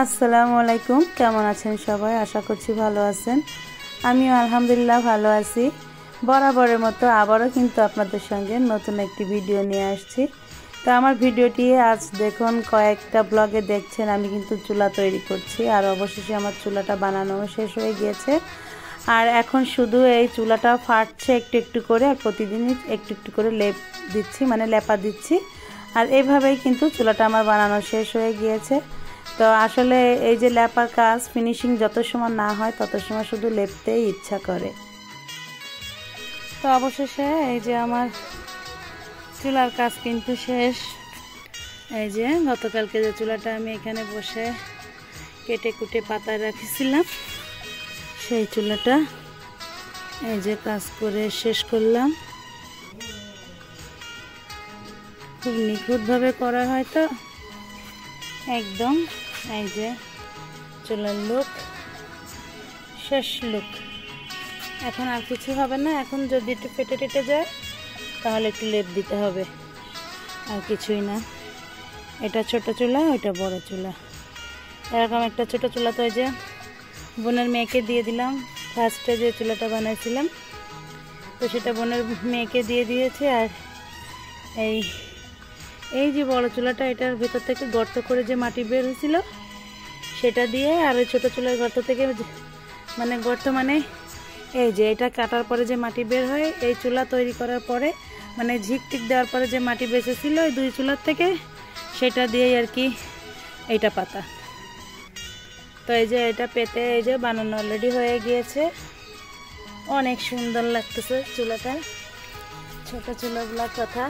আসসালামু আলাইকুম, কেমন আছেন সবাই? আশা করছি ভালো আছেন। আমিও আলহামদুলিল্লাহ ভালো আছি। বরাবরের মতো আবারও কিন্তু আপনাদের সঙ্গে নতুন একটি ভিডিও নিয়ে আসছি। তো আমার ভিডিওটি আজ দেখুন, কয়েকটা ব্লগে দেখছেন আমি কিন্তু চুলা তৈরি করছি, আর অবশেষে আমার চুলাটা বানানো শেষ হয়ে গিয়েছে। আর এখন শুধু এই চুলাটা ফাটছে একটু একটু করে, আর প্রতিদিনই একটু একটু করে লেপ দিচ্ছি, মানে লেপা দিচ্ছি। আর এইভাবেই কিন্তু চুলাটা আমার বানানো শেষ হয়ে গিয়েছে। তো আসলে এই যে লেপার কাজ ফিনিশিং যত সময় না হয় তত সময় শুধু লেপতেই ইচ্ছা করে। তো অবশেষে এই যে আমার চুলার কাজ কিন্তু শেষ। এই যে গতকালকে যে চুলাটা আমি এখানে বসে কেটে কুটে পাতায় রাখছিলাম, সেই চুলাটা এই যে কাজ করে শেষ করলাম। খুব নিখুঁতভাবে করা হয়, তো একদম এই যে চুলার লুক, শেষ লুক। এখন আর কিছু হবে না, এখন যদি একটু ফেটে টেটে যায় তাহলে একটু লেপ দিতে হবে, আর কিছুই না। এটা ছোট চুলা, ওইটা বড় চুলা। এরকম একটা ছোট চুলা তো এই যে বোনের মেয়েকে দিয়ে দিলাম। ফার্স্টে যে চুলাটা বানাইছিলাম তো সেটা বোনের মেয়েকে দিয়ে দিয়েছে। আর এই যে বড় চুলাটা, এটার ভেতর থেকে গর্ত করে যে মাটি বের হয়েছিল সেটা দিয়ে, আর ওই ছোটো চুলার গর্ত থেকে মানে গর্ত মানে এই যে এটা কাটার পরে যে মাটি বের হয়, এই চুলা তৈরি করার পরে মানে ঝিকটিক দেওয়ার পরে যে মাটি বেঁচেছিল ওই দুই চুলার থেকে, সেটা দিয়েই আর কি এইটা পাতা। তো এই যে এটা পেতে এই যে বানানো অলরেডি হয়ে গিয়েছে। অনেক সুন্দর লাগতেছে চুলাটা। ছোট চুলাগুলার কথা,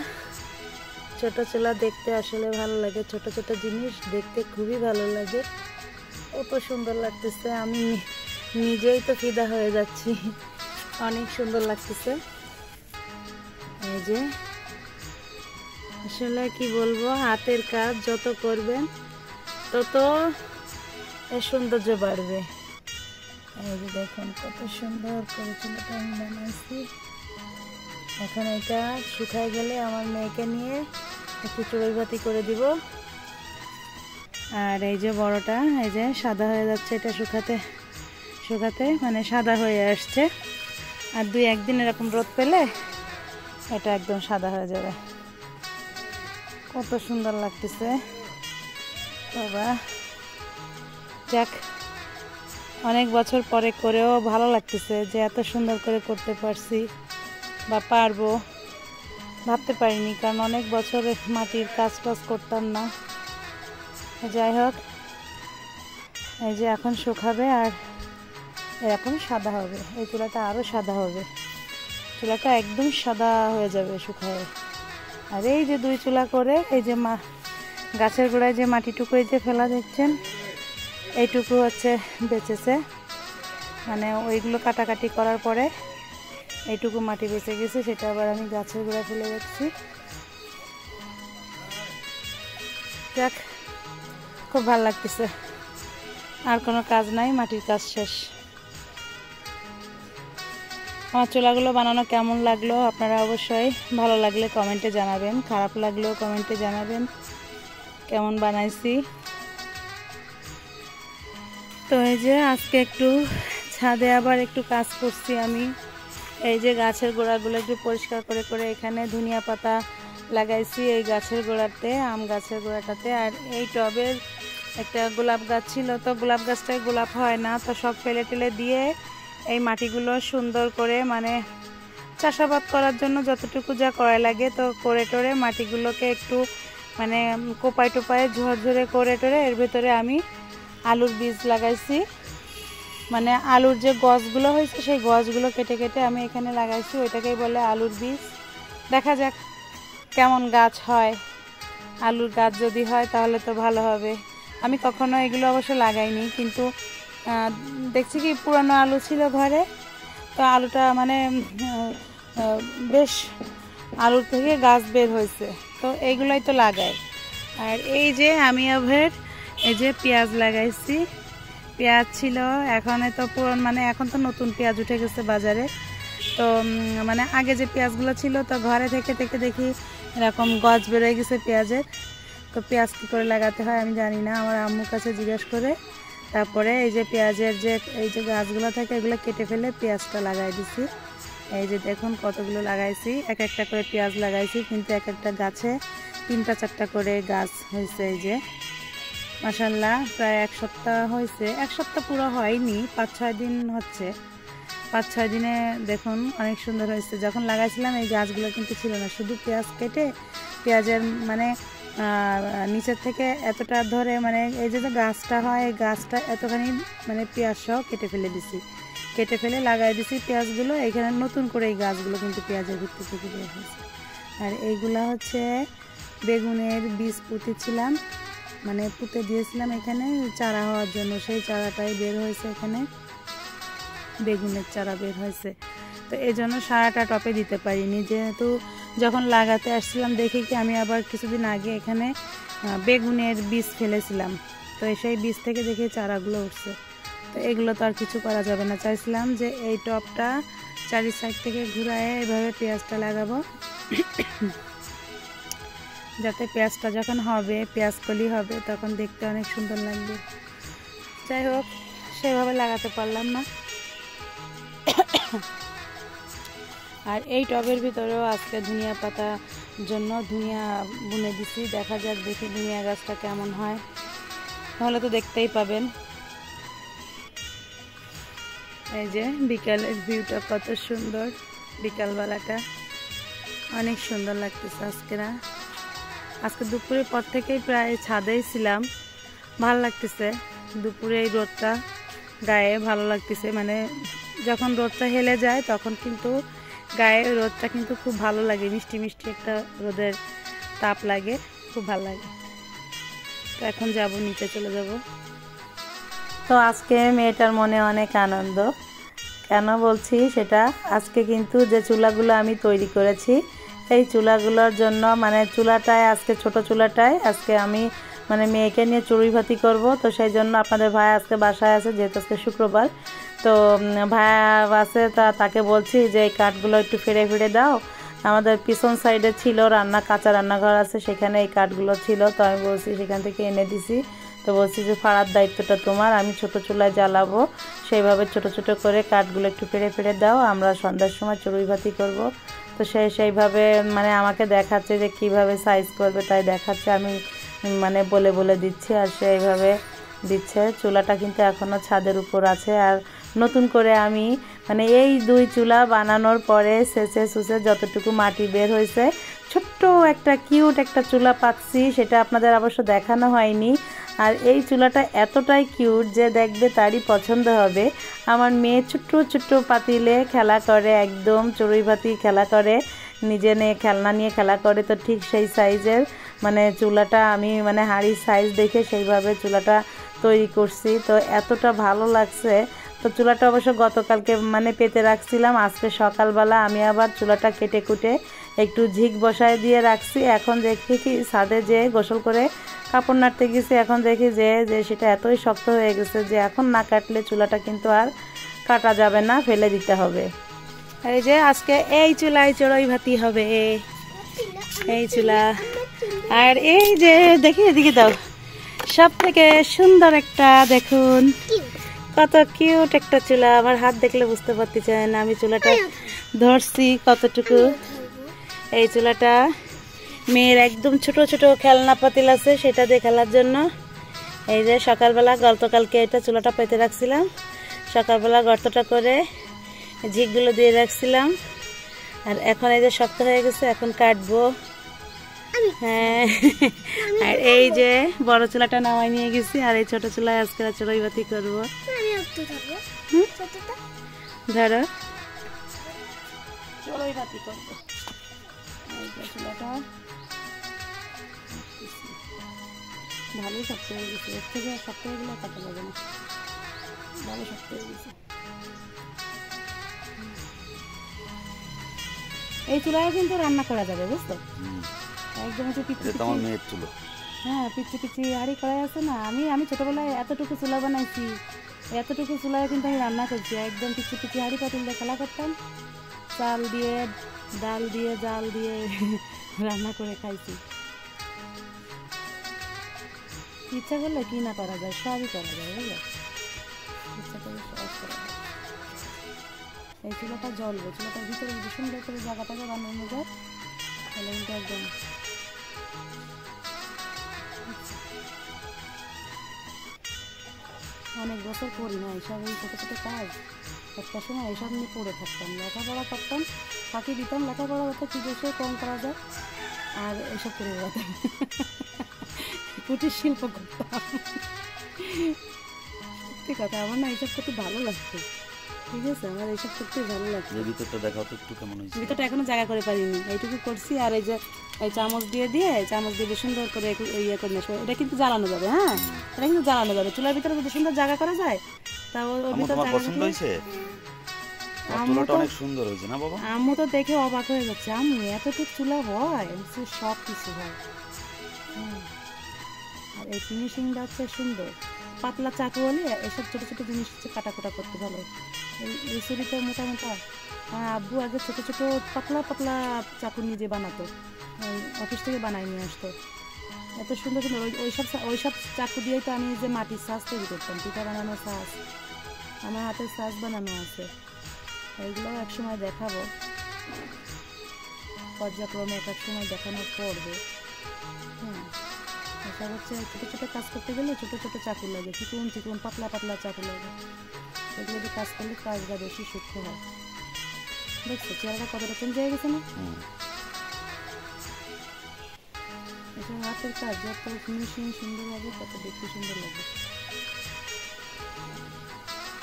ছোট চুলা দেখতে আসলে ভালো লাগে, ছোট ছোট জিনিস দেখতে খুবই ভালো লাগে। কত সুন্দর লাগতেছে, আমি নিজেই তো ফিদা হয়ে যাচ্ছি, অনেক সুন্দর লাগতেছে। এই যে আসলে কি বলবো, হাতের কাজ যত করবেন তত এর সৌন্দর্য বাড়বে। এই যে দেখুন কত সুন্দর করে চুলাটা আমি বানাইছি। এখন এটা শুকায় গেলে আমার মেয়েকে নিয়ে একটু চড়ুই ভাতি করে দিব। আর এই যে বড়টা এই যে সাদা হয়ে যাচ্ছে, এটা শুকাতে শুকাতে মানে সাদা হয়ে আসছে। আর দুই একদিন এরকম রোদ পেলে এটা একদম সাদা হয়ে যাবে। কত সুন্দর লাগতেছে বাবা। যাক, অনেক বছর পরে করেও ভালো লাগতেছে যে এত সুন্দর করে করতে পারছি বা পারবো, ভাবতে পারিনি, কারণ অনেক বছর মাটির কাজ টাজ করতাম না। যাই হোক, এই যে এখন শুকাবে আর এরকম সাদা হবে, এই চুলাটা আরও সাদা হবে, চুলাটা একদম সাদা হয়ে যাবে শুকায়। আর এই যে দুই চুলা করে এই যে গাছের গোড়ায় যে মাটিটুকু এই যে ফেলা দেখছেন, এইটুকু হচ্ছে বেঁচেছে, মানে ওইগুলো কাটাকাটি করার পরে এইটুকু মাটি বেঁচে গেছে, সেটা আবার আমি গাছের গোড়ায় ফেলে যাচ্ছি। যাক, খুব ভালো লাগতেছে, আর কোনো কাজ নাই, মাটির কাজ শেষ। আমার চুলাগুলো বানানো কেমন লাগলো আপনারা অবশ্যই ভালো লাগলে কমেন্টে জানাবেন, খারাপ লাগলেও কমেন্টে জানাবেন কেমন বানাইছি। তো এই যে আজকে একটু ছাদে আবার একটু কাজ করছি আমি। এই যে গাছের গোড়াগুলো একটু পরিষ্কার করে করে এখানে ধনিয়া পাতা লাগাইছি এই গাছের গোড়াতে, আম গাছের গোড়াটাতে। আর এই টবের একটা গোলাপ গাছ ছিল, তো গোলাপ গাছটায় গোলাপ হয় না, তো সব ফেলে টেলে দিয়ে এই মাটিগুলো সুন্দর করে মানে চাষাবাদ করার জন্য যতটুকু যা করা লাগে তো করে টোরে মাটিগুলোকে একটু মানে কোপায় টোপায় ঝরঝরে করে টোরে এর ভেতরে আমি আলুর বীজ লাগাইছি। মানে আলুর যে গছগুলো হয়েছে সেই গছগুলো কেটে কেটে আমি এখানে লাগাইছি, ওইটাকেই বলে আলুর বীজ। দেখা যাক কেমন গাছ হয়, আলুর গাছ যদি হয় তাহলে তো ভালো হবে। আমি কখনো এগুলো অবশ্য লাগাইনি, কিন্তু দেখছি কি পুরানো আলু ছিল ঘরে, তো আলুটা মানে বেশ আলুর থেকে গাছ বের হয়েছে, তো এইগুলোই তো লাগাই। আর এই যে আমি আবার এই যে পেঁয়াজ লাগাইছি, পেঁয়াজ ছিল এখন তো পুরন মানে এখন তো নতুন পেঁয়াজ উঠে গেছে বাজারে। তো মানে আগে যে পেঁয়াজগুলো ছিল তো ঘরে থেকে থেকে দেখি এরকম গাছ বেরোয় গেছে পেঁয়াজের, তো পেঁয়াজ কী করে লাগাতে হয় আমি জানি না, আমার আম্মুর কাছে জিজ্ঞেস করে তারপরে এই যে পেঁয়াজের যে এই যে গাছগুলো থাকে এগুলো কেটে ফেলে পেঁয়াজটা লাগাই দিছি। এই যে দেখুন কতগুলো লাগাইছি, এক একটা করে পেঁয়াজ লাগাইছি, কিন্তু এক একটা গাছে 3টা 4টা করে গাছ হয়েছে। এই যে মাশাআল্লাহ প্রায় 1 সপ্তাহ হয়েছে, 1 সপ্তাহ পুরো হয়নি, 5-6 দিন হচ্ছে। 5-6 দিনে দেখুন অনেক সুন্দর হয়েছে। যখন লাগাইছিলাম এই গাছগুলো কিন্তু ছিল না, শুধু পেঁয়াজ কেটে পেঁয়াজের মানে নিচের থেকে এতটা ধরে মানে এই যে গাছটা হয় এই গাছটা এতখানি মানে পেঁয়াজ সহ কেটে ফেলে দিছি, কেটে ফেলে লাগাই দিছি পেঁয়াজগুলো। এখানে নতুন করে এই গাছগুলো কিন্তু পেঁয়াজের ভিতর থেকে বের হয়েছে। আর এইগুলা হচ্ছে বেগুনের বীজ পুঁতেছিলাম, মানে পুঁতে দিয়েছিলাম এখানে চারা হওয়ার জন্য, সেই চারাটাই বের হয়েছে, এখানে বেগুনের চারা বের হয়েছে। তো এই জন্য সারাটা টপে দিতে পারিনি, যেহেতু যখন লাগাতে আসছিলাম দেখি কি আমি আবার কিছুদিন আগে এখানে বেগুনের বীজ ফেলেছিলাম, তো সেই বীজ থেকে দেখি চারাগুলো উঠছে। তো এগুলো তো আর কিছু করা যাবে না, চাইছিলাম যে এই টপটা চারি সাইড থেকে ঘুরায় এভাবে পেঁয়াজটা লাগাবো, যাতে পেঁয়াজটা যখন হবে পেঁয়াজ কলি হবে তখন দেখতে অনেক সুন্দর লাগবে। যাই হোক সেভাবে লাগাতে পারলাম না। আর এই টবের ভিতরেও আজকে ধনিয়া পাতা জন্য ধনিয়া বুনে দিছি, দেখা যাক দেখি ধনিয়া গাছটা কেমন হয়, তাহলে তো দেখতেই পাবেন। এই যে বিকালের ভিউটা কত সুন্দর, বিকালবেলাটা অনেক সুন্দর লাগতেছে আজকে। না আজকে দুপুরের পর থেকেই প্রায় ছাদেই ছিলাম, ভালো লাগতেছে। দুপুরে এই রোদটা গায়ে ভালো লাগতেছে, মানে যখন রোদটা হেলে যায় তখন কিন্তু গায়ে রোদটা কিন্তু খুব ভালো লাগে, মিষ্টি মিষ্টি একটা রোদের তাপ লাগে, খুব ভালো লাগে। তো এখন যাব, নিচে চলে যাব। তো আজকে মেয়েটার মনে অনেক আনন্দ, কেন বলছি সেটা, আজকে কিন্তু যে চুলাগুলো আমি তৈরি করেছি এই চুলাগুলোর জন্য, মানে চুলাটায় আজকে ছোট চুলাটায় আজকে আমি মানে মেয়েকে নিয়ে চড়ুইভাতি করব। তো সেই জন্য আপনাদের ভাই আজকে বাসায় আছে, যেহেতু আজকে শুক্রবার, তো ভাইয়া আছে, তাকে বলছি যে এই কাঠগুলো একটু ফেড়ে ফেড়ে দাও। আমাদের পিছন সাইডে ছিল কাঁচা রান্নাঘর আছে, সেখানে এই কাঠগুলো ছিল, তো আমি বলছি সেখান থেকে এনে দিছি। তো বলছি যে ফাড়ার দায়িত্বটা তোমার, আমি ছোট চুলায় জ্বালাবো, সেইভাবে ছোট ছোট করে কাঠগুলো একটু ফেড়ে ফেড়ে দাও, আমরা সন্ধ্যার সময় চড়ুইভাতি করব। তো সেইভাবে মানে আমাকে দেখাচ্ছে যে কিভাবে সাইজ করবে, তাই দেখাচ্ছে, আমি মানে বলে বলে দিচ্ছি আর সেইভাবে দিচ্ছে। চুলাটা কিন্তু এখনও ছাদের উপর আছে। আর নতুন করে আমি মানে এই 2 চুলা বানানোর পরে শেষে সুসে যতটুকু মাটি বের হয়েছে, ছোট্ট একটা কিউট একটা চুলা পাচ্ছি, সেটা আপনাদের অবশ্য দেখানো হয়নি। আর এই চুলাটা এতটাই কিউট যে দেখবে তারই পছন্দ হবে। আমার মেয়ে ছোট্ট ছোট্ট পাতিলে খেলা করে, একদম চড়ুইভাতি খেলা করে, নিজে নিয়ে খেলনা নিয়ে খেলা করে। তো ঠিক সেই সাইজের মানে চুলাটা আমি মানে হাঁড়ির সাইজ দেখে সেইভাবে চুলাটা তৈরি করছি। তো এতটা ভালো লাগছে। তো চুলাটা অবশ্য গতকালকে মানে পেতে রাখছিলাম, আজকে সকালবেলা আমি আবার চুলাটা কেটে কুটে একটু ঝিক বসায় দিয়ে রাখছি। এখন দেখি কি ছাদে যে গোসল করে কাপড় নাড়তে গেছি, এখন দেখি যে সেটা এতই শক্ত হয়ে গেছে যে এখন না কাটলে চুলাটা কিন্তু আর কাটা যাবে না, ফেলে দিতে হবে। এই যে আজকে এই চুলায় চড়ুইভাতি হবে, এই চুলা। আর এই যে দেখি এদিকে দাও, সব থেকে সুন্দর একটা দেখুন কত কিউট একটা চুলা, আমার হাত দেখলে বুঝতে পারতেছেন আমি চুলাটা ধরছি কতটুকু। এই চুলাটা মেয়ের একদম ছোট ছোট খেলনা পাতিল আছে, সেটা দিয়ে খেলার জন্য। এই যে সকালবেলা গতকালকে এটা চুলাটা পেতে রাখছিলাম, সকালবেলা গর্তটা করে ঝিকগুলো দিয়ে রাখছিলাম। আর এখন এই যে শক্ত হয়ে গেছে, এখন কাটবো। হ্যাঁ, আর এই যে বড় চুলাটা নামাই নিয়ে গেছি, আর এই ছোট চুলায় আজকে চড়ুইভাতি করবো। ধরো চড়ুইভাতি করবো। এই যে চুলাটা ভালোই শক্ত হয়ে গেছে, এর থেকে শক্ত হয়ে গেলে কাটা যাবে না, ভালো শক্ত হয়ে গেছে। এই চুলায় কিন্তু রান্না করা যাবে, বুঝতো, একদম হচ্ছে পিচ্ছি চুলো। হ্যাঁ, পিচ্ছি পিচ্ছি হাঁড়ি কড়াই আছে না, আমি ছোটবেলায় এতটুকু চুলা বানাইছি, এতটুকু চুলায় কিন্তু আমি রান্না করছি, একদম পিচ্ছি পিচ্ছি হাঁড়ি পাতিল দিয়ে খেলা করতাম, চাল দিয়ে ডাল দিয়ে জাল দিয়ে রান্না করে খাইছি। ইচ্ছা করলে কি না করা যায়, সবই করা যায়, বুঝলে? ইচ্ছা করলে সব করা যায়। এই চুলাটা জ্বলবে, চুলাটার ভিতরে যদি সুন্দর করে জায়গাটাকে বানানো যায় তাহলে কিন্তু একদম অনেক বছর করি না এইসব, এই ছোটো ছোটো কাজ। একটা সময় এইসব নিয়ে পড়ে থাকতাম, লেখাপড়া করতাম, ফাঁকি দিতাম, লেখাপড়া করতে কী দেশে কম করা যায় আর এইসব করে বেড়াতাম, কুটির শিল্প করতাম। সত্যি কথা, আমার না এইসব করতে ভালো লাগতো। ঠিক আছে, আমার এইসব করতে ভালো লাগতো। ভিতরটা দেখাও তো একটু কেমন হয়েছে। ভিতরটা এখনো জায়গা করে পারিনি, এইটুকু করছি। আর এই যে এই চামচ দিয়ে সুন্দর করে ইয়ে করে নেবো। এটা কিন্তু জ্বালানো যাবে, হ্যাঁ, এটা কিন্তু জ্বালানো যাবে। চুলার ভিতরে যদি সুন্দর জায়গা করা যায় তা ওর ভিতরে পছন্দ হয়েছে। চুলাটা অনেক সুন্দর হয়েছে না বাবা? আম্মু তো দেখে অবাক হয়ে যাচ্ছে, আম্মু এতটুকু চুলা হয়, সব কিছু হয়। আর এই ফিনিশিংটা হচ্ছে সুন্দর। পাতলা চাকু হলে এসব ছোটো ছোটো জিনিস হচ্ছে কাটাকুটা করতে ভালো। এই ছুরিতে মোটা মোটা আব্বু আগে ছোটো ছোটো পাতলা পাতলা চাকু নিজে বানাতো, অফিস থেকে বানাই নিয়ে আসতো। এত সুন্দর সুন্দর ওইসব চাকু দিয়েই তো আমি যে মাটির সাজ তৈরি করতাম, পিঠা বানানোর সাজ, আমার হাতের সাজ বানানো আছে। এইগুলো এক সময় দেখাবো, পর্যায়ক্রমে এক এক সময় দেখানো পড়বে। হ্যাঁ, এসব হচ্ছে ছোটো ছোটো কাজ করতে গেলে ছোটো ছোটো চাকু লাগে, চিকুন চিকুন পাতলা পাতলা চাকু লাগে। সেগুলো দিয়ে কাজ করলে কাজটা বেশি সূক্ষ্ম হয়। দেখছো চেহারাটা কতটা চেঞ্জ হয়ে গেছে না? এসব হাতের কাজ যত ফিনিশিং সুন্দর হবে তত দেখতে সুন্দর লাগবে।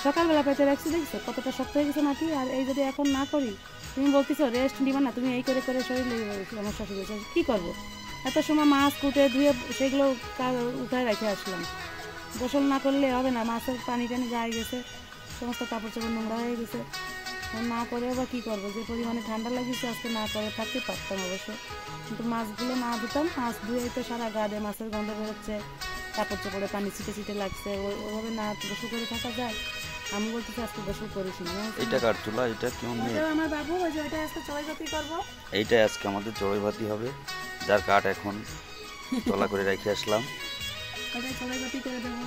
সকালবেলা পেতে রাখছি, দেখছো কতটা শক্ত হয়ে গেছে মাটি। আর এই যদি এখন না করি, তুমি বলতেছো রেস্ট নিবা না, তুমি এই করে করে শরীর লেগে যাবে। আমার শাশুড়ি বলছে কী করবো, এত সময় মাছ কুটে ধুয়ে সেগুলো উঠায় রেখে আসলাম। গোসল না করলে হবে না, মাছের পানি টানি গায়ে গেছে, সমস্ত কাপড় চোপড় নোংরা হয়ে গেছে। না করে বা কী করবো, যে পরিমাণে ঠান্ডা লাগিয়েছে আজকে না করে থাকতে পারতাম অবশ্য, কিন্তু মাছগুলো না ধুতাম। মাছ ধুয়েই তো সারা গা দিয়ে মাছের গন্ধ বেরোচ্ছে, কাপড় চোপড়ে পানি ছিটে ছিটে লাগছে, ওইভাবে না গোসল করে থাকা যায়? আমি বলতেছি আজকে গোসল করিস না। এটা কার চুলা? এটা কেমন? আমার বাবু, ওই যে ওইটা আজকে চড়াইভাতি করবো। এইটা আজকে আমাদের চড়াইভাতি হবে, যার কাঠ এখন চলা করে রেখে আসলাম। ওটা চড়াইভাতি করে দেবো।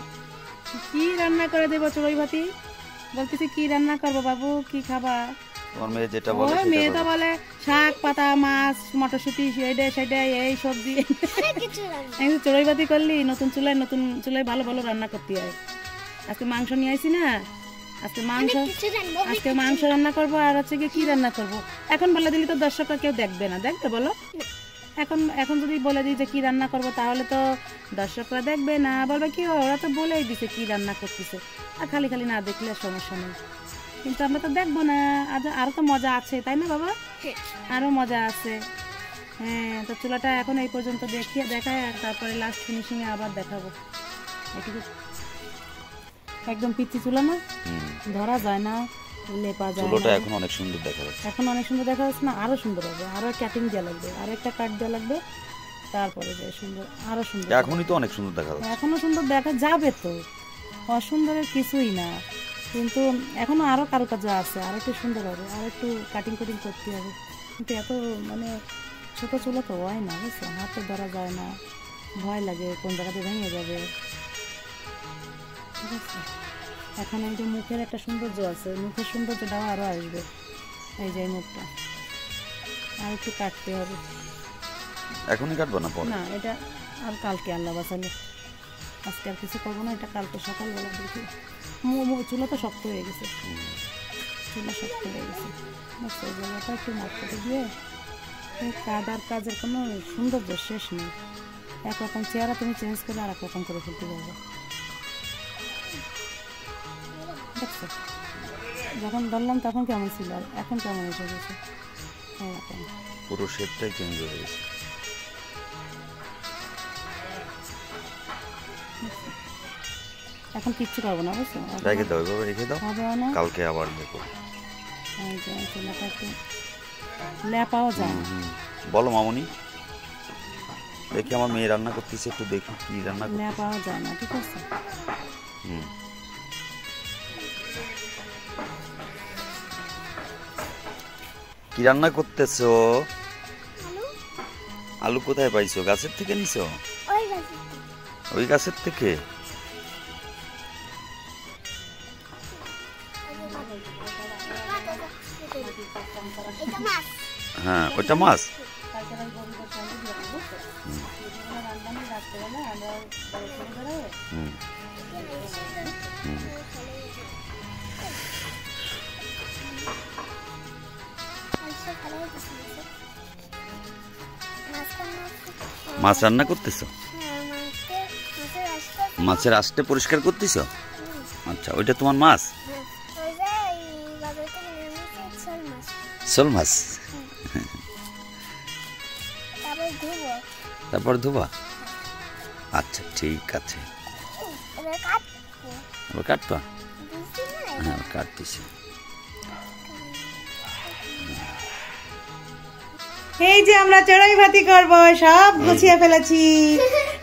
কি রান্না করে দেবো চড়াইভাতি? বলতেছি কি রান্না করবো বাবু, কি খাবা? তোমার মেয়ে যেটা বলে, মেয়ে তো বলে শাক পাতা মাছ মটরশুঁটি সেটা সেটা এই সবজি। চড়াইভাতি করলি নতুন চুলায় ভালো ভালো রান্না করতে হয়। আজকে মাংস নিয়ে আসি না, আজকে মাংস রান্না করবো। আর হচ্ছে কি রান্না করব এখন বলে দিলি তো দর্শকরা কেউ দেখবে না, দেখবে বলো? এখন যদি বলে দিই যে কি রান্না করব তাহলে তো দর্শকরা দেখবে না, বলবে কি ওরা তো বলেই দিছে কি রান্না করতেছে। আর খালি খালি না দেখলে সমস্যা নেই, কিন্তু আমরা তো দেখবো না। আরো তো মজা আছে, তাই না বাবা? আরো মজা আছে। হ্যাঁ, তো চুলাটা এখন এই পর্যন্ত দেখায়, আর তারপরে লাস্ট ফিনিশিংয়ে আবার দেখাবো। এটুকু একদম পিচ্ছি চুলা না, ধরা যায় না, লেপা যায়। চুলাটা এখন অনেক সুন্দর দেখা যাচ্ছে, এখন অনেক সুন্দর দেখা যাচ্ছে না? আরো সুন্দর হবে, আরো কাটিং দেওয়া লাগবে, আরো একটা কাট দেওয়া লাগবে, তারপরে যে সুন্দর, আরো সুন্দর। এখনই তো অনেক সুন্দর দেখা যাচ্ছে। এখনো সুন্দর দেখা যাবে তো, অসুন্দরের কিছুই না, কিন্তু এখনো আরো কারুকাজ আছে, আরো একটু সুন্দর হবে, আরো একটু কাটিং কুটিং করতে হবে। কিন্তু এত মানে ছোট চুলা তো হয় না, বুঝছো? হাতে ধরা যায় না, ভয় লাগে কোন জায়গাতে ভেঙে যাবে। ঠিক আছে, এখন এই যে মুখের একটা সৌন্দর্য আছে, মুখের সৌন্দর্যটাও আরও আসবে। এই যে মুখটা আর একটু কাটতে হবে। এখনই কাটবো না? পরে না, এটা আর কালকে আল্লাহ বাঁচালে, আজকে আর কিছু করবো না, এটা কালকে সকালবেলা দেখি। চুলা তো শক্ত হয়ে গেছে, চুলা শক্ত হয়ে গেছে। বুঝছো, জায়গাটা একটু মার্কেটে দিয়ে কাদার কাজের কোনো সৌন্দর্য শেষ নেই। একরকম চেহারা তুমি চেঞ্জ করে আর এক রকম করে ফেলতে পারবে। দেখছো, যখন ধরলাম তখন কেমন ছিল আর এখন কেমন এসে গেছে, পুরো শেপটাই চেঞ্জ হয়ে গেছে। এখন কিচ্ছু করবো না, বুঝছো? রেখে দাও, এভাবে রেখে দাও, হবে না, কালকে আবার দেখো। এই যে চুলাটা একটু লেপাও যায়। বলো মামনি, দেখি আমার মেয়ে রান্না করতেছে, একটু দেখি কি রান্না করতেছে। লেপাও যায় না, ঠিক আছে? কি রান্না করতেছো? আলু কোথায় পাইছো? গাছের থেকে নিছো? ওই গাছের থেকে? হ্যাঁ, ওইটা মাছ। মাছ রান্না করতেছ? মাছের আঁশটা পরিষ্কার করতেছ? আচ্ছা, ওইটা তোমার মাছ? শোল মাছ। তারপর ধোবা? আচ্ছা, ঠিক আছে। এবার কাটবা? হ্যাঁ, কাটতেছি। এই যে আমরা চড়াই ভাতি করব, সব গুছিয়ে ফেলেছি।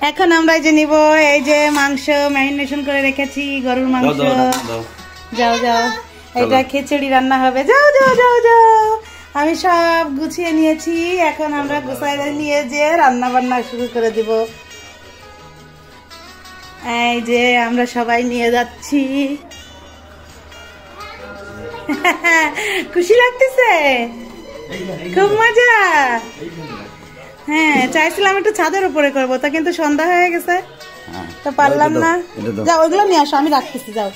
এখন আমরা এই যে নিব, এই যে মাংস ম্যারিনেশন করে রেখেছি, গরুর মাংস। যাও যাও, এটা খিচুড়ি রান্না হবে। যাও যাও যাও যাও, আমি সব গুছিয়ে নিয়েছি। এখন আমরা গুছাই নিয়ে যে রান্না বান্না শুরু করে দিব। এই যে আমরা সবাই নিয়ে যাচ্ছি। খুশি লাগতেছে? খুব মজা। হ্যাঁ, চাইছিলাম একটু ছাদের উপরে করবো, তা কিন্তু সন্ধ্যা হয়ে গেছে, তো পারলাম না। যাও, ওইগুলো নিয়ে আসো, আমি রাখতেছি। যাও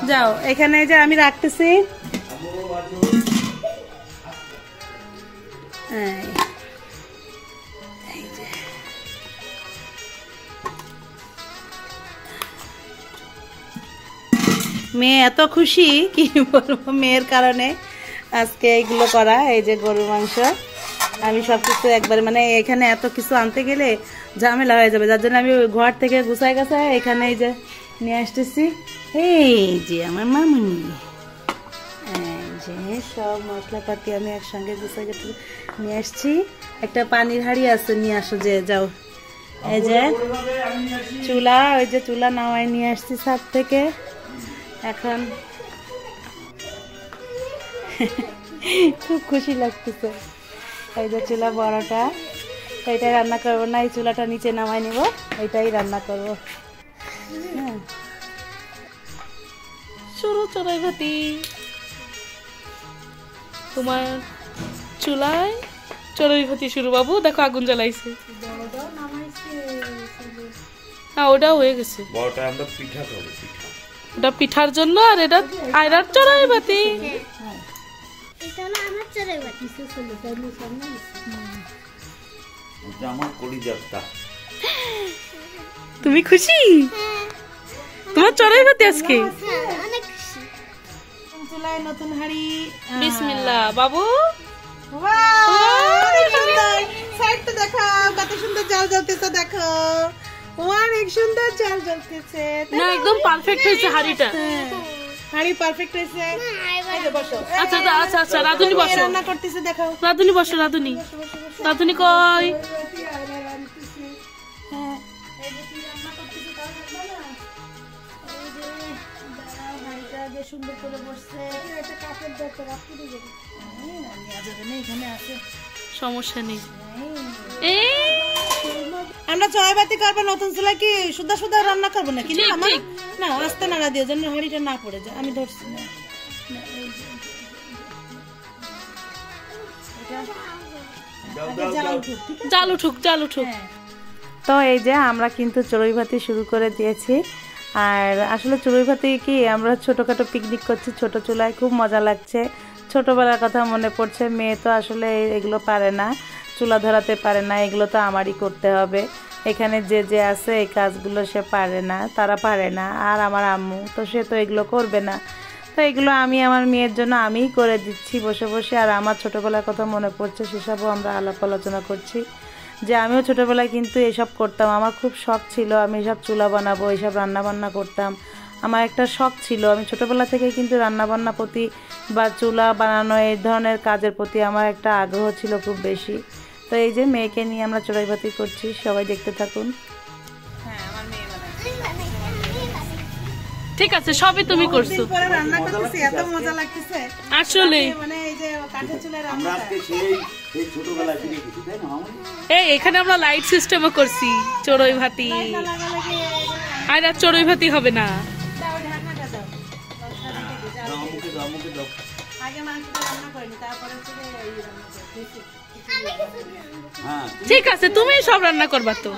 যাও, এখানে যে আমি রাখতেছি। মেয়ে এত খুশি কি বলবো, মেয়ের কারণে আজকে এইগুলো করা। এই যে গরুর মাংস, আমি সবকিছু একবারে মানে এখানে এত কিছু আনতে গেলে ঝামেলা হয়ে যাবে, যার জন্য আমি ঘর থেকে গুছাই গাছাই এখানে এই যে নিয়ে আসতেছি। এই যে আমার মামুনি, এই যে সব মশলাপাতি আমি একসঙ্গে গুছাই নিয়ে আসছি। একটা পানির হাঁড়ি আছে, নিয়ে আসো যে। যাও, এই যে চুলা, ওই যে চুলা নামাই নিয়ে আসছি ছাদ থেকে। এখন খুব খুশি লাগতেছে। এই যে চুলা বড়টা, এইটাই রান্না করবো না, এই চুলাটা নিচে নামাই নিব, এইটাই রান্না করবো। হ্যাঁ, শুরু চড়াই ভাতি তোমার চুলায়। চড়াই ভাতি শুরু। বাবু দেখো, আগুন জ্বালাইছে। হ্যাঁ, ওটাও হয়ে গেছে। ওটা পিঠার জন্য, আর এটা আয়রার চড়াই ভাতি। তুমি খুশি? তোমার চড়াই ভাতি আজকে? চুলায় নতুন হাঁড়ি। বিসমিল্লাহ বাবু। দেখো কত সুন্দর জাল জ্বলতেছে, দেখো অনেক সুন্দর জাল জ্বলতেছে। না, একদম পারফেক্ট হয়েছে হাঁড়িটা। হাঁড়ি পারফেক্ট হয়েছে। আচ্ছা আচ্ছা আচ্ছা, রাধুনি বসো। রান্না করতেছে, দেখো রাধুনি বসো। রাধুনি, রাধুনি কই? সুন্দর করে বসছে, এখানে আছে, সমস্যা নেই। আমরা চড়াই ভাতি করবো নতুন চুলা, কি সুদা সুদা রান্না করবো নাকি? না, আস্তে নাড়া দিয়ে যেন হাঁড়িটা না পড়ে যায়। আমি ধরছি না, জাল উঠুক, জাল উঠুক। তো এই যে আমরা কিন্তু চড়ুই ভাতি শুরু করে দিয়েছি। আর আসলে চড়ুই ভাতি কি, আমরা ছোটোখাটো পিকনিক করছি ছোট চুলায়, খুব মজা লাগছে। ছোটোবেলার কথা মনে পড়ছে। মেয়ে তো আসলে এগুলো পারে না, চুলা ধরাতে পারে না, এগুলো তো আমারই করতে হবে। এখানে যে যে আছে এই কাজগুলো সে পারে না, তারা পারে না। আর আমার আম্মু তো, সে তো এগুলো করবে না। তো এগুলো আমি আমার মেয়ের জন্য আমিই করে দিচ্ছি বসে বসে। আর আমার ছোটোবেলার কথা মনে পড়ছে, সেসবও আমরা আলাপ আলোচনা করছি। যে আমিও ছোটোবেলায় কিন্তু এসব করতাম, আমার খুব শখ ছিল, আমি এসব চুলা বানাবো, এইসব রান্নাবান্না করতাম। আমার একটা শখ ছিল, আমি ছোটোবেলা থেকে কিন্তু রান্নাবান্না প্রতি বা চুলা বানানো এই ধরনের কাজের প্রতি আমার একটা আগ্রহ ছিল খুব বেশি। তো এই যে মেয়েকে নিয়ে আমরা চড়াই ভাতি করছি, সবাই দেখতে থাকুন। ঠিক আছে, সবই তুমি করছো। রান্না করতেছি, এত মজা লাগতেছে আসলে। মানে এই যে কাঠের চুলায় রান্না এই ছোটবেলায় ফিরে গেছি, তাই না মামনি? এই এখানে আমরা লাইট সিস্টেমও করছি, চড়ুই ভাতি। আর আর চড়ুই ভাতি হবে না। দাও ঢাকনাটা দাও। দাও মুখে দাও, মুখে দাও। আগে মাংসটা রান্না করিনি, তারপরে হচ্ছে যে এই রান্না করছি। হ্যাঁ ঠিক আছে, তুমি সব রান্না করবা তো।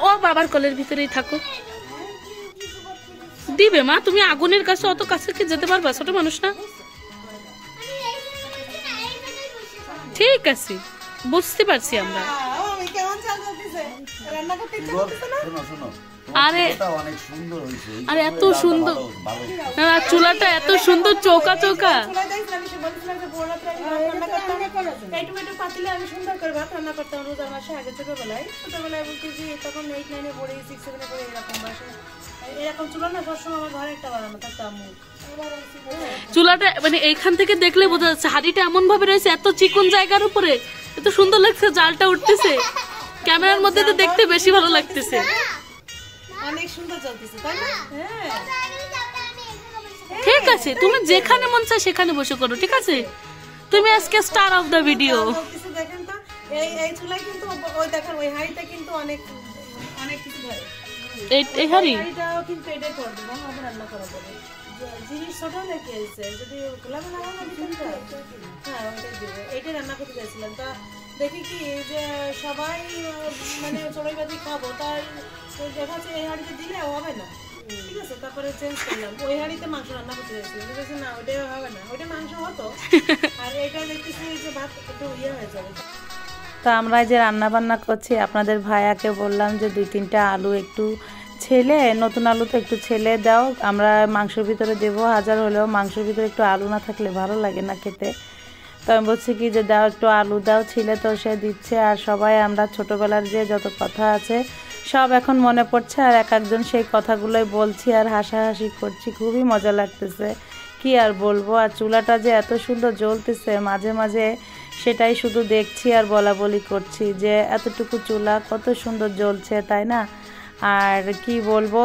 ও বাবার কোলের ভিতরেই থাকো। দিবে মা, তুমি আগুনের কাছে অত কাছে কি যেতে পারবা? ছোট মানুষ না। ঠিক আছে, বুঝতে পারছি আমরা। আমি কেমন চাল দিতেছে? রান্না করতে ইচ্ছা করতেছে না? শোনো শোনো, আরে ওটা অনেক সুন্দর হয়েছে। আরে এত সুন্দর, না চুলাটা এত সুন্দর, চৌকা চৌকা। চুলা দেখছিলাম, আমি সে বলছিলাম যে বড় রাত্রে আমি ভাত রান্না করতাম। এই টমেটো পাতিলে আমি সুন্দর করে ভাত রান্না করতাম রোজার মাসে আগে ছোটবেলায় বলতে যে তখন 8, 9 এ পড়ে 6, 7 এ পড়ে এরকম মাসে এরকম চুলা না সবসময় আমার ঘরে একটা বানানো থাকতো আম্মু। চুলাটা মানে এইখান থেকে দেখলে বোঝা যাচ্ছে হাড়িটা এমন ভাবে রয়েছে, এত চিকন জায়গার উপরে, এত সুন্দর লাগছে, জালটা উঠতেছে। ক্যামেরার মধ্যে তো দেখতে বেশি ভালো লাগতেছে। অনেক সুন্দর চলতেছে, তাই না? হ্যাঁ ঠিক আছে, তুমি যেখানে মন চায় সেখানে বসে করো, ঠিক আছে? তুমি আজকে স্টার অফ দ্য ভিডিও। কিছু দেখেন তো, এই চুলায় কিন্তু ওই দেখেন ওই হাঁড়িটা কিন্তু অনেক অনেক কিছু ধরে। এই হাড়ি হাঁড়িটাও কিন্তু এটাই করবে, ভাবে রান্না করা যাবে। জিনিস ছোট হলে কি হয়েছে, যদি খোলামেলা হয় না ভিতরটা, হ্যাঁ ওইটাই দিবে। এইটাই রান্না করতে চাইছিলাম, তা দেখি কি যে সবাই মানে চড়ুই ভাতি খাবো, তাই দেখা যাচ্ছে এই হাঁড়িতে দিলে হবে না। ঠিক আছে, তারপরে চেঞ্জ করলাম, ওই হাঁড়িতে মাংস রান্না করতে চাইছিলাম, ঠিক আছে না ওইটাই হবে না, ওইটা মাংস হতো আর এটা দেখতেছি যে ভাত একটু হয়ে যাবে। তো আমরা যে রান্না বান্না করছি, আপনাদের ভাইয়াকে বললাম যে 2-3টা আলু একটু ছেলে, নতুন আলু তো একটু ছেলে দাও, আমরা মাংসের ভিতরে দেবো। হাজার হলেও মাংসের ভিতরে একটু আলু না থাকলে ভালো লাগে না খেতে। তো আমি বলছি কি যে দাও একটু আলু দাও, ছেলে তো সে দিচ্ছে। আর সবাই আমরা ছোটোবেলার যে যত কথা আছে সব এখন মনে পড়ছে, আর এক একজন সেই কথাগুলোই বলছি আর হাসাহাসি করছি, খুবই মজা লাগতেছে, কি আর বলবো। আর চুলাটা যে এত সুন্দর জ্বলতেছে, মাঝে মাঝে সেটাই শুধু দেখছি আর বলা বলি করছি যে এতটুকু চুলা কত সুন্দর জ্বলছে, তাই না? আর কি বলবো,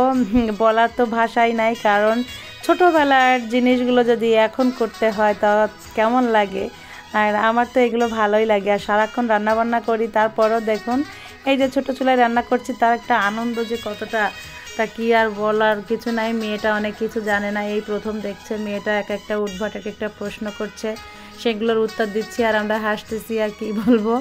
বলার তো ভাষাই নাই, কারণ ছোটোবেলার জিনিসগুলো যদি এখন করতে হয় তা কেমন লাগে। আর আমার তো এগুলো ভালোই লাগে, আর সারাক্ষণ রান্নাবান্না করি, তারপরও দেখুন এই যে ছোটো চুলায় রান্না করছি, তার একটা আনন্দ যে কতটা, তা কি আর বলার কিছু নাই। মেয়েটা অনেক কিছু জানে না, এই প্রথম দেখছে। মেয়েটা এক একটা উদ্ভট এক একটা প্রশ্ন করছে, সেগুলোর উত্তর দিচ্ছি আর আমরা হাসতেছি, আর কি বলবো।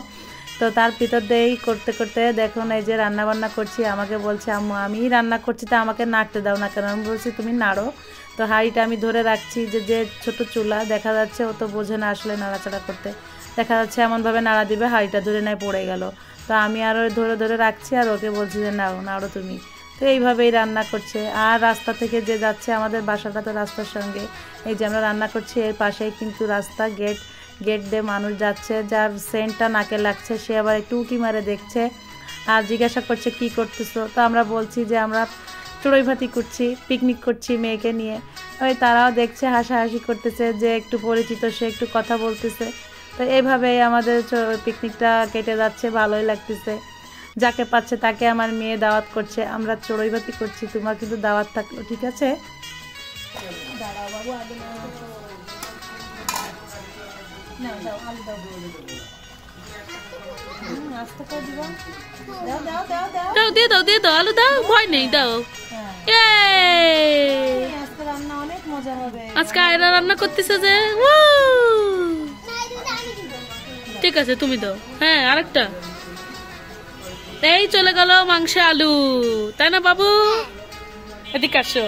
তো তার ভিতর দিয়েই করতে করতে দেখুন এই যে রান্না বান্না করছি, আমাকে বলছে আম্মু আমি রান্না করছি, তা আমাকে নাড়তে দাও না কেন? আমি বলছি তুমি নাড়ো। তো হাঁড়িটা আমি ধরে রাখছি, যে ছোট চুলা দেখা যাচ্ছে, ও তো বোঝে না আসলে নাড়াচাড়া করতে, দেখা যাচ্ছে এমনভাবে নাড়া দিবে হাঁড়িটা ধরে নেয় পড়ে গেল। তো আমি আরও ধরে ধরে রাখছি আর ওকে বলছি যে নাড়ো নাড়ো তুমি। তো এইভাবেই রান্না করছে। আর রাস্তা থেকে যে যাচ্ছে, আমাদের বাসাটা তো রাস্তার সঙ্গে, এই যে আমরা রান্না করছি এর পাশেই কিন্তু রাস্তা, গেট দিয়ে মানুষ যাচ্ছে, যার সেন্টটা নাকে লাগছে সে আবার একটু উঁকি মারে দেখছে আর জিজ্ঞাসা করছে কি করতেছো। তো আমরা বলছি যে আমরা চড়ুই ভাতি করছি, পিকনিক করছি মেয়েকে নিয়ে। ওই তারাও দেখছে, হাসাহাসি করতেছে, যে একটু পরিচিত সে একটু কথা বলতেছে। তো এইভাবেই আমাদের পিকনিকটা কেটে যাচ্ছে, ভালোই লাগতেছে। যাকে পাচ্ছে তাকে আমার মেয়ে দাওয়াত করছে, আমরা চড়ুই ভাতি করছি, তোমার কিন্তু দাওয়াত থাকলো, ঠিক আছে? দাঁড়াও বাবু, আগে না দাও, আলু দাও, আস্তে করে দিব, দাও দাও দাও দাও দাও, দিয়ে দাও, দিয়ে দাও, আলু দাও, ভয় নেই, দাও। আজকে রান্না অনেক মজা হবে। আজকে আয়রা রান্না করতেছে যে, ঠিক আছে তুমি দাও। হ্যাঁ আরেকটা, এই চলে গেল মাংসে আলু, তাই না বাবু? এদিকে আসো।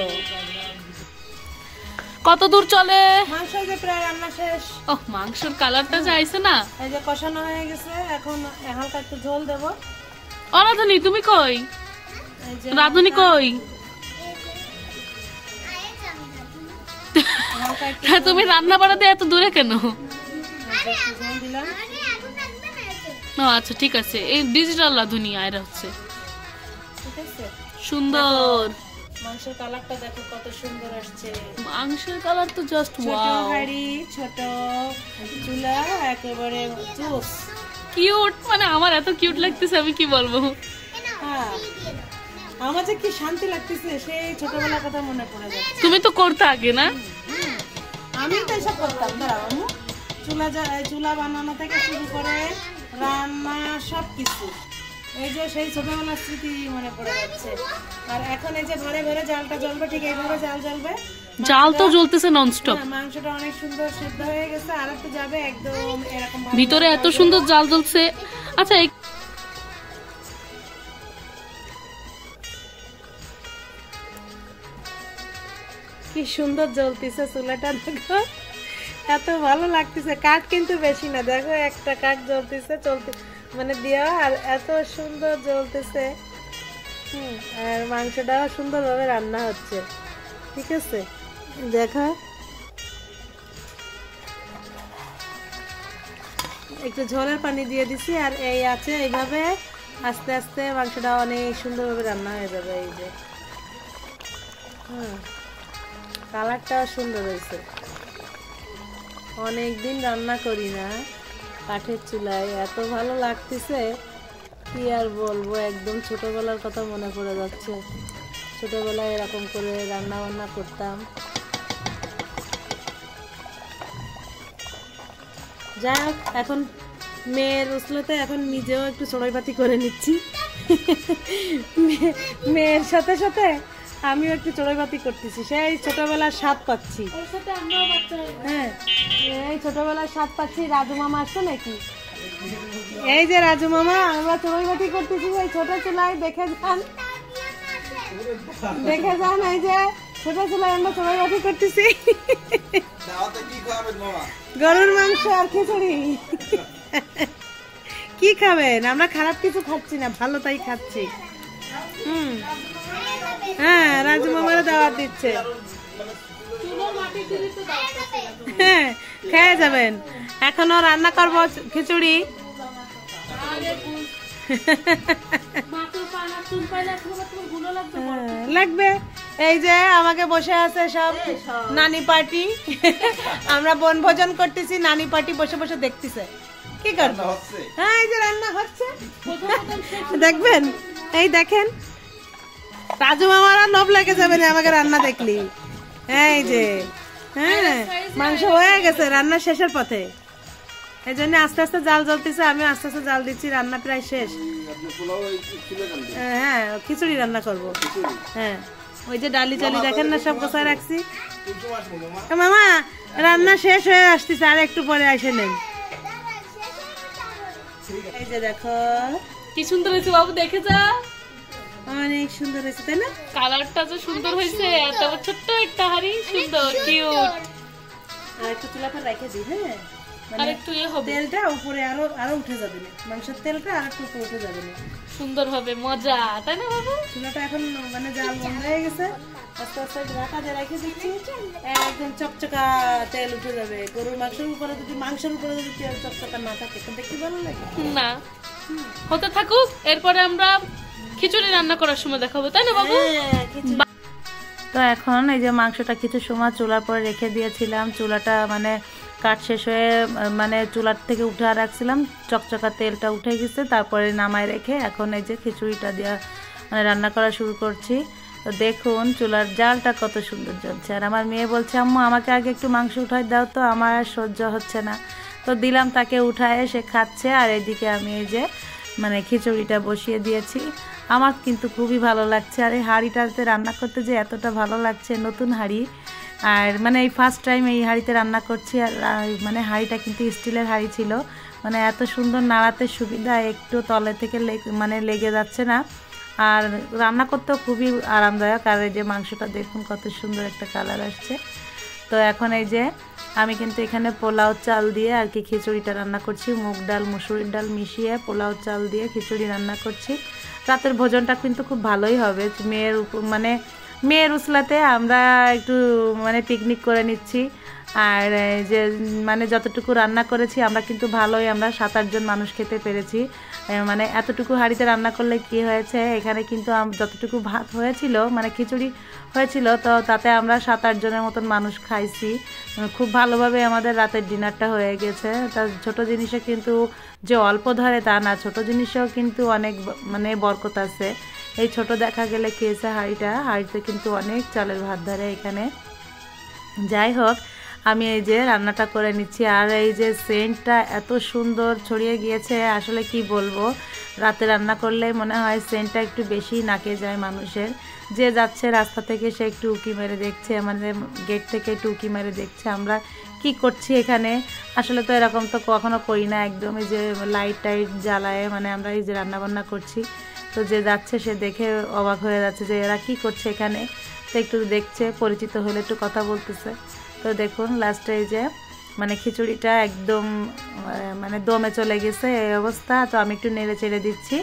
কত দূর চলে? মাংস যে প্রায় রান্না শেষ। ওহ, মাংসের কালারটা যে আইছে না, এই যে কষানো হয়ে গেছে, এখন হালকা একটু ঝোল দেব। ও রাধুনি তুমি কই? এই যে রাধুনি কই? হালকা একটু হ্যাঁ, তুমি রান্না বাড়াতে এত দূরে কেন? ঝোল দিলাম। ও আচ্ছা ঠিক আছে, এই ডিজিটাল রাধুনি আয়রা হচ্ছে, ঠিক আছে, সুন্দর। মাংসের কালারটা দেখো কত সুন্দর আসছে। মাংসের কালার তো জাস্ট ছোট ওয়াও, হাঁড়ি, ছোট চুলা, একেবারে জুস। কিউট, মানে আমার এত কিউট লাগতেছে, আমি কি বলবো। হ্যাঁ, আমার যে কি শান্তি লাগতেছে, সেই ছোটবেলার কথা মনে পড়ে যাচ্ছে। তুমি তো করতে আগে না? আমি তো এসব করতাম, দাঁড়াও আম্মু। চুলা বানানো থেকে শুরু করে রান্না সব কিছু, এই যে সেই ছোটবেলার স্মৃতি মনে পড়ে যাচ্ছে। আর এখন এই যে ঘরে ঘরে জালটা জ্বলবে, ঠিক এইভাবে জাল জ্বলবে। জাল তো জ্বলতেছে ননস্টপ। মাংসটা অনেক সুন্দর সেদ্ধ হয়ে গেছে, আর একটু যাবে একদম এরকম ভিতরে এত সুন্দর জাল জ্বলছে। আচ্ছা কি সুন্দর জ্বলতেছে চুলাটা, দেখো এত ভালো লাগতেছে। কাঠ কিন্তু বেশি না, দেখো একটা কাঠ জ্বলতেছে মানে দেওয়া, আর এত সুন্দর জ্বলতেছে। আর মাংসটাও সুন্দরভাবে রান্না হচ্ছে, ঠিক আছে। দেখো একটু ঝোলের পানি দিয়ে দিছি, আর এই আছে এইভাবে আস্তে আস্তে মাংসটা অনেক সুন্দরভাবে রান্না হয়ে যাবে। এই যে কালারটাও সুন্দর হয়েছে। অনেকদিন রান্না করি না কাঠের চুলায়, এত ভালো লাগতেছে কি আর বলবো, একদম ছোটবেলার কথা মনে পড়ে যাচ্ছে। ছোটবেলায় এরকম করে রান্না বান্না করতাম। যাই হোক, এখন মেয়ের উসলতে এখন নিজেও একটু চড়াইপাতি করে নিচ্ছি। মেয়ের সাথে সাথে আমিও একটু চড়াইপাতি করতেছি, সেই ছোটবেলার স্বাদ পাচ্ছি। হ্যাঁ, এই ছোটবেলার স্বাদ পাচ্ছি। রাজু মামা আসছে নাকি? এই যে রাজু মামা, আমরা চড়াইপাতি করতেছি ওই ছোট চুলায়, দেখে যান। এই যে ছোট চুলায় আমরা চড়াইপাতি করতেছি। গরুর মাংস আর খিচুড়ি। কি খাবেন? আমরা খারাপ কিছু খাচ্ছি না, ভালো তাই খাচ্ছি। হ্যাঁ, রাজু মামারা দাওয়াত দিচ্ছে। হ্যাঁ, খেয়ে যাবেন। এখনো রান্না করবো খিচুড়ি। লাগবে। এই যে আমাকে বসে আছে সব নানি পার্টি, আমরা বনভোজন করতেছি, নানি পার্টি বসে বসে দেখতেছে। কি করবো? হ্যাঁ, এই যে রান্না হচ্ছে, দেখবেন। এই দেখেন, রাজু মামারা লোভ লেগে যাবে না আমাকে রান্না দেখলি। এই যে হ্যাঁ, মাংস হয়ে গেছে, রান্না শেষের পথে। এই জন্য আস্তে আস্তে জাল জ্বলতেছে, আমি আস্তে আস্তে জাল দিচ্ছি। রান্না প্রায় শেষ। হ্যাঁ, খিচুড়ি রান্না করব। হ্যাঁ, ওই যে ডালি চালি দেখেন না, সব গোছায় রাখছি। মামা, রান্না শেষ হয়ে আসতেছে, আর একটু পরে এসে নেন। এই যে দেখো কি সুন্দর হয়েছে বাবু, দেখে যা। অনেক সুন্দর হয়েছে, তাই না? কালারটা যে সুন্দর হয়েছে, এত ছোট্ট একটা হাড়ি, সুন্দর কিউট। আর একটু চুলাটা রেখে দিই। হ্যাঁ, আর একটু তেলটা উপরে আরো উঠে যাবে না, মাংসের তেলটা আর একটু উপরে উঠে যাবে না, সুন্দর হবে, মজা, তাই না বাবু? চুলাটা এখন মানে জাল বন্ধ হয়ে গেছে, আস্তে আস্তে ঢাকা দিয়ে রেখে দিচ্ছি। একদম চকচকা তেল উঠে যাবে। গরুর মাংসের উপরে যদি তেল চকচকা না থাকে তো দেখতে ভালো লাগে না। হতে থাকুক, এরপরে আমরা খিচুড়ি রান্না করার সময় দেখাবো, তাই না বাবু? তো এখন এই যে মাংসটা কিছু সময় চুলার পরে রেখে দিয়েছিলাম। চুলাটা মানে কাঠ শেষ হয়ে মানে চুলার থেকে উঠে রাখছিলাম, চকচকা তেলটা উঠে গেছে। তারপরে নামায় রেখে এখন এই যে খিচুড়িটা দিয়ে মানে রান্না করা শুরু করছি। তো দেখুন চুলার জালটা কত সুন্দর জ্বলছে। আর আমার মেয়ে বলছে, আম্মু আমাকে আগে একটু মাংস উঠাই দাও তো, আমার আর সহ্য হচ্ছে না। তো দিলাম তাকে, উঠায় সে খাচ্ছে। আর এদিকে আমি এই যে মানে খিচুড়িটা বসিয়ে দিয়েছি। আমার কিন্তু খুবই ভালো লাগছে। আর এই হাঁড়িটাতে রান্না করতে যে এতটা ভালো লাগছে, নতুন হাঁড়ি। আর মানে এই ফার্স্ট টাইম এই হাঁড়িতে রান্না করছি। আর মানে হাঁড়িটা কিন্তু স্টিলের হাঁড়ি ছিল, মানে এত সুন্দর নাড়াতে সুবিধা, একটু তলে থেকে মানে লেগে যাচ্ছে না। আর রান্না করতেও খুবই আরামদায়ক। আর এই যে মাংসটা দেখুন কত সুন্দর একটা কালার আসছে। তো এখন এই যে আমি কিন্তু এখানে পোলাও চাল দিয়ে আর কি খিচুড়িটা রান্না করছি। মুগ ডাল মুসুরির ডাল মিশিয়ে পোলাও চাল দিয়ে খিচুড়ি রান্না করছি। রাতের ভোজনটা কিন্তু খুব ভালোই হবে। মেয়ের উসলাতে আমরা একটু মানে পিকনিক করে নিচ্ছি। আর যে মানে যতটুকু রান্না করেছি আমরা কিন্তু ভালোই, আমরা 7-8 জন মানুষ খেতে পেরেছি। মানে এতটুকু হাঁড়িতে রান্না করলে কি হয়েছে, এখানে কিন্তু যতটুকু ভাত হয়েছিল মানে খিচুড়ি হয়েছিল, তো তাতে আমরা 7-8 জনের মতন মানুষ খাইছি। খুব ভালোভাবে আমাদের রাতের ডিনারটা হয়ে গেছে। তা ছোটো জিনিসে কিন্তু যে অল্প ধরে তা না, ছোটো জিনিসেও কিন্তু অনেক মানে বরকত আছে। এই ছোট দেখা গেলে খেয়েছে হাঁড়িতে কিন্তু অনেক চালের ভাত ধরে এখানে। যাই হোক, আমি এই যে রান্নাটা করে নিচ্ছি। আর এই যে সেন্টটা এত সুন্দর ছড়িয়ে গিয়েছে, আসলে কি বলবো, রাতে রান্না করলে মনে হয় সেন্টটা একটু বেশি নাকে যায় মানুষের। যে যাচ্ছে রাস্তা থেকে সে একটু উকি মেরে দেখছে, আমাদের গেট থেকে একটু উকি মেরে দেখছে আমরা কি করছি এখানে। আসলে তো এরকম তো কখনো করি না, একদমই যে লাইট টাইট জ্বালায় মানে আমরা এই যে রান্নাবান্না করছি, তো যে যাচ্ছে সে দেখে অবাক হয়ে যাচ্ছে যে এরা কি করছে এখানে। তো একটু দেখছে, পরিচিত হলে একটু কথা বলতেছে। তো দেখুন লাস্টে এই যে মানে খিচুড়িটা একদম মানে দমে চলে গেছে এই অবস্থা। তো আমি একটু নেড়ে চেড়ে দিচ্ছি।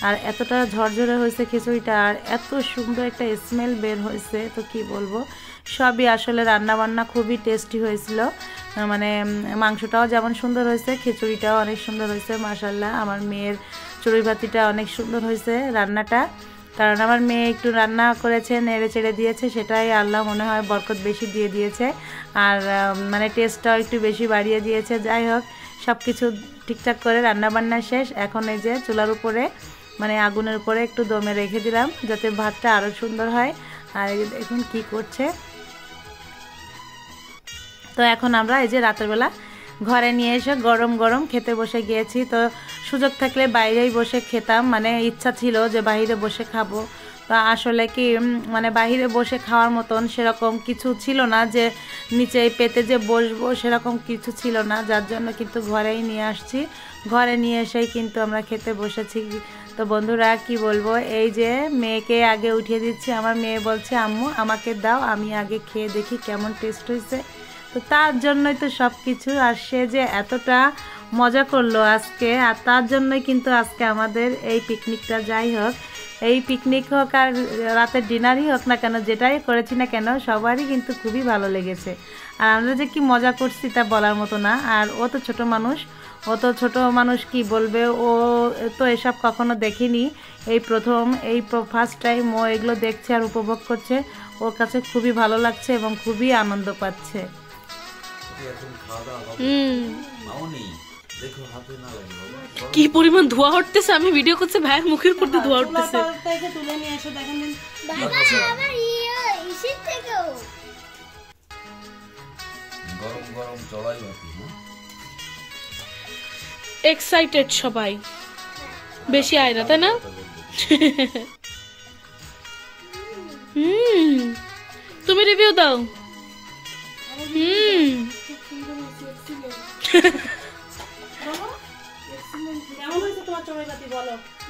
আর এতটা ঝরঝরে হয়েছে খিচুড়িটা, আর এত সুন্দর একটা স্মেল বের হয়েছে, তো কি বলবো। সবই আসলে রান্নাবান্না খুবই টেস্টি হয়েছিল, মানে মাংসটাও যেমন সুন্দর হয়েছে, খিচুড়িটাও অনেক সুন্দর হয়েছে মাশাআল্লাহ। আমার মেয়ের চড়ুই ভাতিটা অনেক সুন্দর হয়েছে রান্নাটা, কারণ আমার মেয়ে একটু রান্না করেছে, নেড়ে চেড়ে দিয়েছে, সেটাই আল্লাহ মনে হয় বরকত বেশি দিয়ে দিয়েছে। আর মানে টেস্টটাও একটু বেশি বাড়িয়ে দিয়েছে। যাই হোক, সব কিছু ঠিকঠাক করে রান্নাবান্না শেষ। এখন এই যে চুলার উপরে মানে আগুনের উপরে একটু দমে রেখে দিলাম যাতে ভাতটা আরও সুন্দর হয়। আর এই যে দেখুন কী করছে। তো এখন আমরা এই যে রাতের বেলা ঘরে নিয়ে এসে গরম গরম খেতে বসে গিয়েছি। তো সুযোগ থাকলে বাইরেই বসে খেতাম, মানে ইচ্ছা ছিল যে বাইরে বসে খাবো। তো আসলে কি মানে বাইরে বসে খাওয়ার মতন সেরকম কিছু ছিল না, যে নিচে পেতে যে বসবো সেরকম কিছু ছিল না, যার জন্য কিন্তু ঘরেই নিয়ে আসছি। ঘরে নিয়ে এসেই কিন্তু আমরা খেতে বসেছি। তো বন্ধুরা কি বলবো, এই যে মেয়েকে আগে উঠিয়ে দিচ্ছি। আমার মেয়ে বলছে আম্মু আমাকে দাও, আমি আগে খেয়ে দেখি কেমন টেস্ট হয়েছে। তো তার জন্যই তো সব কিছু। আর সে যে এতটা মজা করলো আজকে, আর তার জন্যই কিন্তু আজকে আমাদের এই পিকনিকটা। যাই হোক, এই পিকনিক হোক আর রাতের ডিনারই হোক না কেন, যেটাই করেছি না কেন সবারই কিন্তু খুবই ভালো লেগেছে। আর আমরা যে কি মজা করছি তা বলার মতো না। আর ও তো ছোট মানুষ কি বলবে, ও তো এসব কখনো দেখেনি, এই প্রথম এই ফার্স্ট টাইম ও এগুলো দেখছে আর উপভোগ করছে। ওর কাছে খুবই ভালো লাগছে এবং খুবই আনন্দ পাচ্ছে। কি পরিমাণ ধোঁয়া উঠতেছে, আমি ভিডিও করছি ভাইয়ের মুখের উপর দিয়ে ধোঁয়া উঠতেছে। তুলে নিয়ে এসে দেখেন গরম গরম চড়াই ভাতি। এক্সাইটেড সবাই, বেশি আয়না তাই না? তুমি রিভিউ দাও।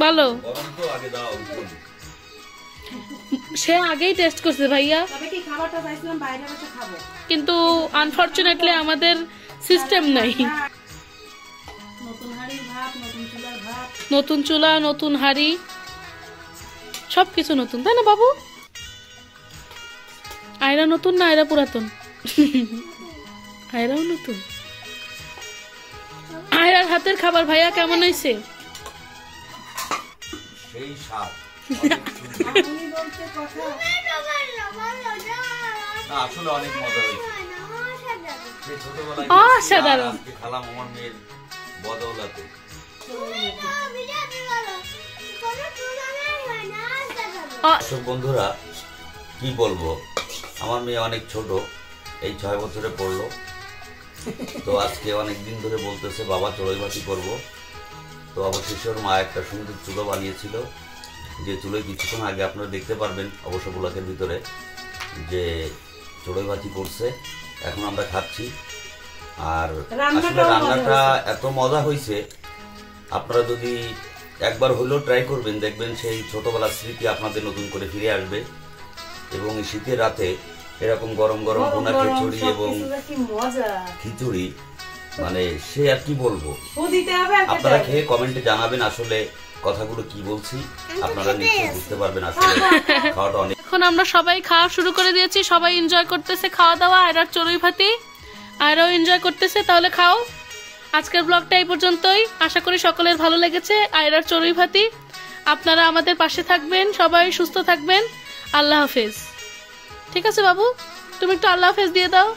বলো। সে আগেই টেস্ট করছে ভাইয়া, কিন্তু আনফরচুনেটলি আমাদের সিস্টেম নাই। নতুন চুলা, নতুন হাড়ি, সবকিছু নতুন তাই না বাবু? আয়রা নতুন না আয়রা পুরাতন? আয়রাও নতুন। আয়রার হাতের খাবার ভাইয়া কেমন হয়েছে? সেই স্বাদ। আসলে অনেক মজা হয়েছে। অসাধারণ। খালাম আমার মেয়ের বদৌলতে। বন্ধুরা কি বলবো, আমার মেয়ে অনেক ছোট, এই 6 বছরে পড়লো। তো আজকে অনেক দিন ধরে বলতেছে বাবা চড়ুই ভাতি করবো। তো অবশেষে ওর মা একটা সুন্দর চুলো বানিয়েছিল, যে চুলোয় কিছুক্ষণ আগে আপনারা দেখতে পারবেন অবশ্য ব্লকের ভিতরে যে চড়ুই ভাতি করছে। এখন আমরা খাচ্ছি। আর আসলে রান্নাটা এত মজা হয়েছে, আপনারা যদি একবার হলেও ট্রাই করবেন, দেখবেন সেই ছোটবেলার স্মৃতি আপনাদের নতুন করে ফিরে আসবে। এবং এই শীতের রাতে এরকম গরম গরম ভুনা খিচুড়ি এবং খিচুড়ি, মানে সে আর কি বলবো। আপনারা খেয়ে কমেন্টে জানাবেন আসলে কথাগুলো কি বলছি, আপনারা নিশ্চয়ই বুঝতে পারবেন আসলে খাওয়াটা অনেক। এখন আমরা সবাই খাওয়া শুরু করে দিয়েছি, সবাই এনজয় করতেছে খাওয়া দাওয়া। আয়রার চড়ুই ভাতি, আয়রাও এনজয় করতেছে। তাহলে খাও। আজকের ব্লগটা এই পর্যন্তই, আশা করি সকলের ভালো লেগেছে আয়রার চড়ুই ভাতি। আপনারা আমাদের পাশে থাকবেন, সবাই সুস্থ থাকবেন। আল্লাহ হাফেজ। ঠিক আছে বাবু, তুমি একটু আল্লাহ হাফেজ দিয়ে দাও।